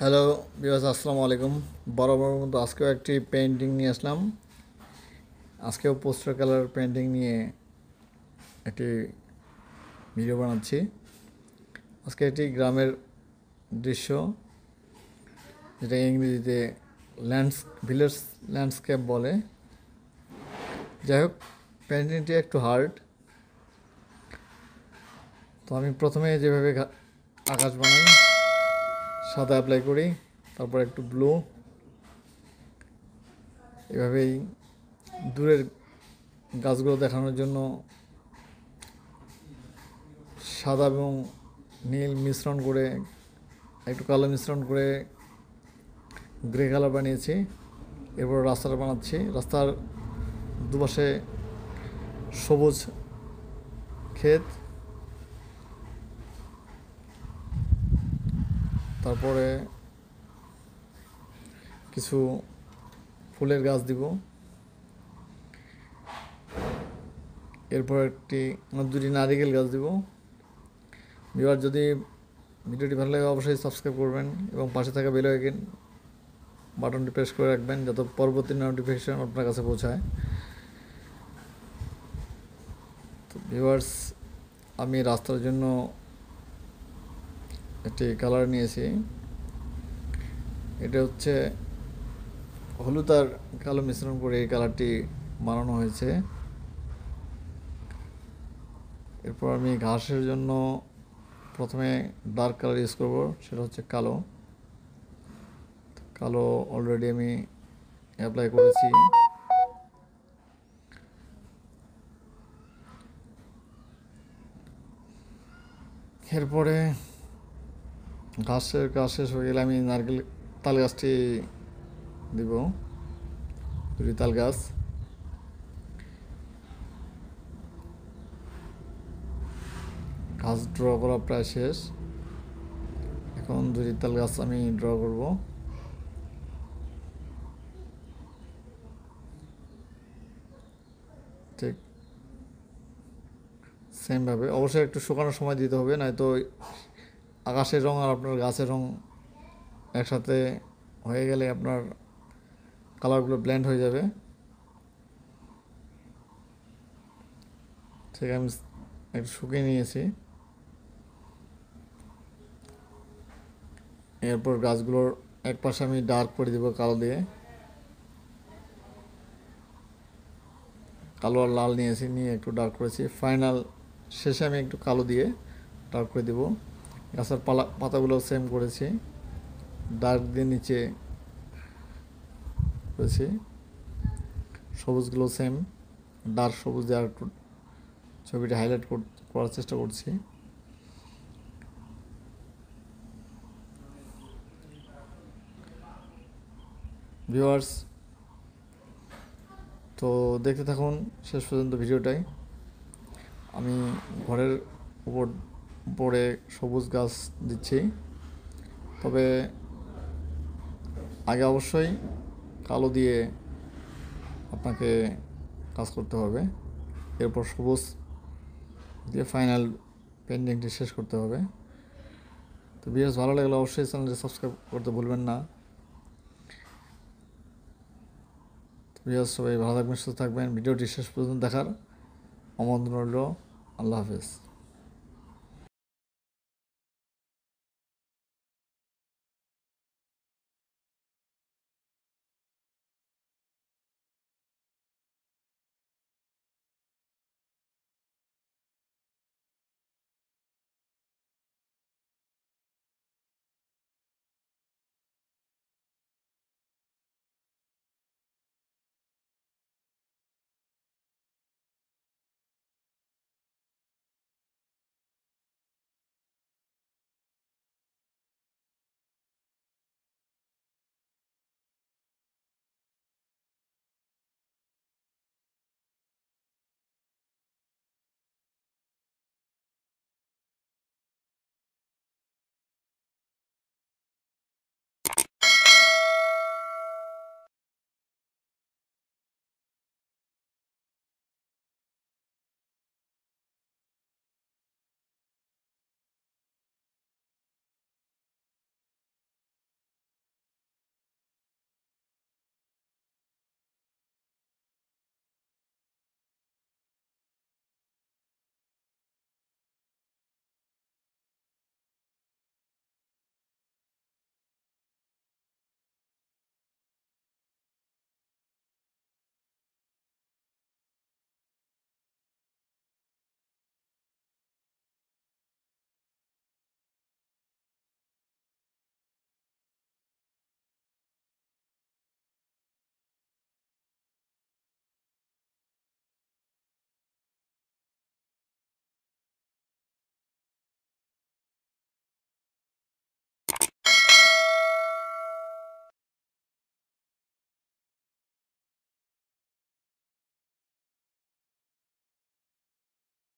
Hello বিয়াস, আসসালামু আলাইকুম। বরাবর মতো আজকেও একটি পেন্টিং নিয়ে আসলাম। আজকেও পোস্টার কালার পেন্টিং নিয়ে একটি ভিডিও বানাচ্ছি। আজকে একটি গ্রামের দৃশ্য, যেটা ইংরেজিতে ভিলেজ ল্যান্ডস্কেপ বলে। যাই হোক, পেন্টিংটি একটু হার্ড। তো আমি প্রথমে যেভাবে আকাশ বানাই, সাদা অ্যাপ্লাই করি, তারপর একটু ব্লু, এভাবেই দূরের গাছগুলো দেখানোর জন্য সাদা এবং নীল মিশ্রণ করে, একটু কালো মিশ্রণ করে গ্রে কালার বানিয়েছি। এরপর রাস্তাটা বানাচ্ছি। রাস্তার দুপাশে সবুজ ক্ষেত, তারপরে কিছু ফুলের গাছ দিব। এরপর দুটি নারিকেল গাছ দিব। এবার যদি ভিডিওটি ভালো লাগে অবশ্যই সাবস্ক্রাইব করবেন এবং পাশে থাকা বেল আইকন বাটনটি প্রেস করে রাখবেন, যাতে পরবর্তী নোটিফিকেশন আপনার কাছে পৌঁছায়। তো ভিউয়ার্স, আমি রাস্তার জন্য একটি কালার নিয়েছি। এটা হচ্ছে হলুদ আর কালো মিশ্রণ করে এই কালারটি বানানো হয়েছে। এরপর আমি ঘাসের জন্য প্রথমে ডার্ক কালার ইউজ করব, সেটা হচ্ছে কালো। কালো অলরেডি আমি অ্যাপ্লাই করেছি। এরপরে ঘাসের কাজ শেষ হয়ে গেলে আমি তাল গাছটি দিব, দুটি তাল গাছ। ঘাস ড্র করা প্রায় শেষ। এখন দুটি তাল গাছ আমি ড্র করব। ঠিক সেমভাবে অবশ্যই একটু শুকানোর সময় দিতে হবে, নয়তো আকাশের রং আর আপনার গাছের রং একসাথে হয়ে গেলে আপনার কালারগুলো ব্লেন্ড হয়ে যাবে। ঠিক আমি একটু শুকিয়ে নিয়েছি। এরপর গাছগুলোর এক পাশে আমি ডার্ক করে দিব কালো দিয়ে। কালো আর লাল নিয়েছি, নিয়ে একটু ডার্ক করেছি। ফাইনাল শেষে আমি একটু কালো দিয়ে ডার্ক করে দেব। গাছের পাতাগুলো সেম করেছি, ডার্ক দিয়ে নিচে করেছি। সবুজগুলো সেম, ডার্ক সবুজ দিয়ে আর একটু ছবিটা হাইলাইট করার চেষ্টা করছি। ভিউয়ার্স, তো দেখতে থাকুন শেষ পর্যন্ত ভিডিওটাই। আমি ঘরের উপরে সবুজ গাছ দিচ্ছি, তবে আগে অবশ্যই কালো দিয়ে আপনাকে কাজ করতে হবে। এরপর সবুজ দিয়ে ফাইনাল পেন্টিংটি শেষ করতে হবে। তো ভিডিও ভালো লাগলে অবশ্যই চ্যানেলটি সাবস্ক্রাইব করতে ভুলবেন না। ভিউয়ার্স, সবাই ভালো থাকবেন, সুস্থ থাকবেন। ভিডিওটি শেষ পর্যন্ত দেখার আমন্ত্রণ রইল। আল্লাহ হাফেজ।